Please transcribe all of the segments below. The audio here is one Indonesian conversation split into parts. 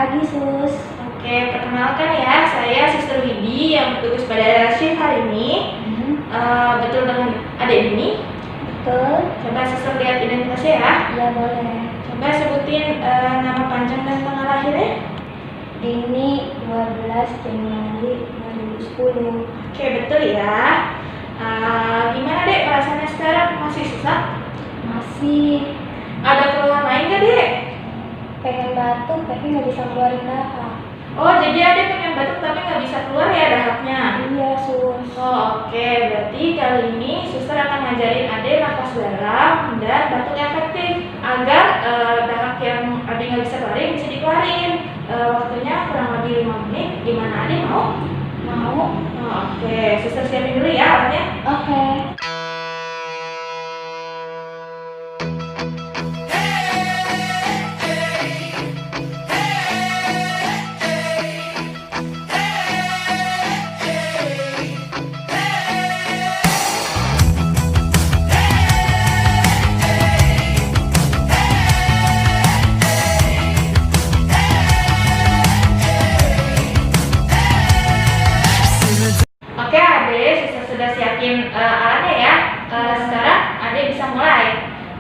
pagi, Sus. Oke, perkenalkan ya, saya Suster Widi yang bertugas pada shift hari ini. Betul dengan adik ini? Betul. Coba Suster lihat identitasnya ya. Ya, boleh. Coba sebutin nama panjang dan tanggal lahirnya. Dini 12 Januari 2010. Oke, betul ya. Gimana dek perasaannya sekarang? Masih susah? Masih Ada keluhan lain nggak dek? pengen batuk tapi nggak bisa keluarin dahak. Oh, jadi adek pengen batuk tapi nggak bisa keluar ya dahaknya? Iya, Sus. Oh, oke, berarti kali ini suster akan ngajarin adek nafas dalam dan batuk efektif agar dahak yang adek nggak bisa keluarin bisa dikeluarin. Waktunya kurang lebih 5 menit. Gimana adek mau? Mau? Oh, oke, suster siapin dulu ya alatnya. Oke. Oke, adek, suster sudah siapin alatnya ya. Sekarang adek bisa mulai.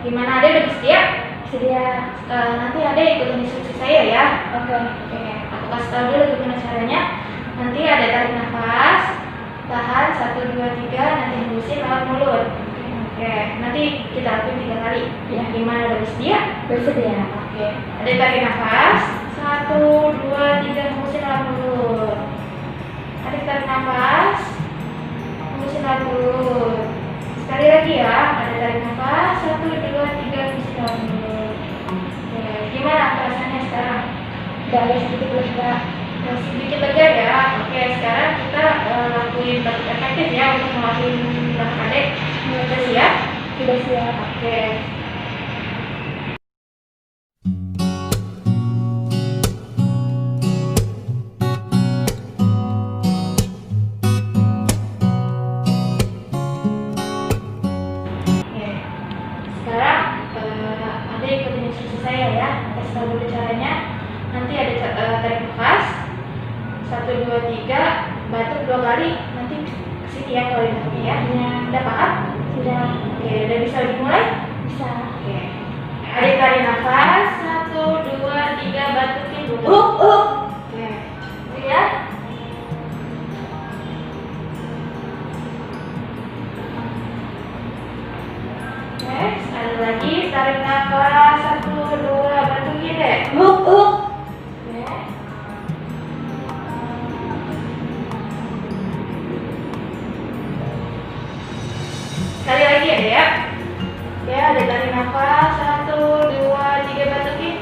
Gimana adek, udah siap? Sedia. Nanti adek ikutin instruksi saya ya. Oke. Oke, aku kasih tahu dulu gimana caranya. Nanti ada tarik nafas, tahan 1, 2, 3, nanti hembusin lewat mulut. Oke, nanti kita lakuin 3 kali. Ya. Gimana, udah bersedia? Bersedia. Oke, ada tarik nafas, 1, 2, 3, hembusin lewat mulut. Ada tarik nafas, hembusin lewat mulut. Sekali lagi ya, ada tarik nafas, 1, 2, 3, hembusin lewat mulut. Oke, gimana perasaannya sekarang? Udah ada sedikit lega. Sedikit lega ya. Oke, sekarang kita lakuin batuk efektif ya untuk ngelakuin dahak adek. Udah siap? Sudah siap. Oke. Oke. Sekarang adek ikutin instruksi saya ya. Kasih tahu dulu caranya. Nanti ada tarik nafas 1, 2, 3, batuk 2 kali. Nanti kesini ya kalau ini ya. Udah paham? Sudah. Oke, udah bisa dimulai? Bisa. Oke. Adik tarik nafas 1, 2, 3, batukin dulu. Oke. Lihat. Oke, sekali lagi tarik nafas 1, 2, batukin deh. Oke. Sekali lagi ya. Ya, ada tarik nafas 1, 2, 3, batukin.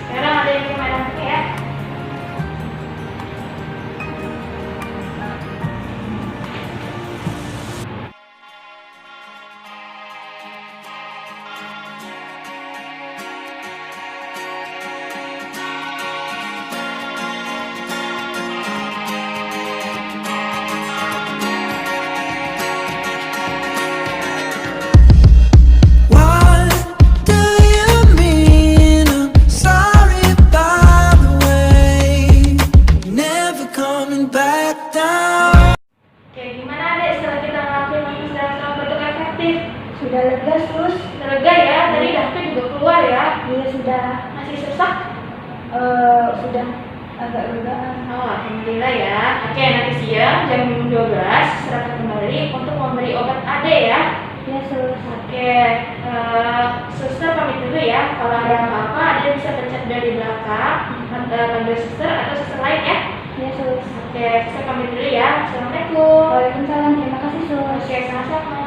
Sekarang ada yang gimana ya? What do you mean? I'm sorry, by the way. Never coming back down. Oke, gimana adek setelah kita ngelakuin nafas dalam sama batuk efektif? Sudah lega, Sus. Lega ya, tadi dahaknya juga keluar ya. Iya, sudah. Masih sesak? Sudah agak legaan. Oh, alhamdulillah ya. Oke, nanti siang jam 12 serahkan kembali untuk memberi obat ADE ya. Ya, Sus. Oke, suster pamit dulu ya. Kalau ada apa-apa, ADE bisa pencet dari belakang, panggil suster atau suster lain ya. Ya, Sus. Oke, suster pamit dulu ya. Assalamualaikum. Waalaikumsalam. Terima kasih, Sus. Oke, sama-sama.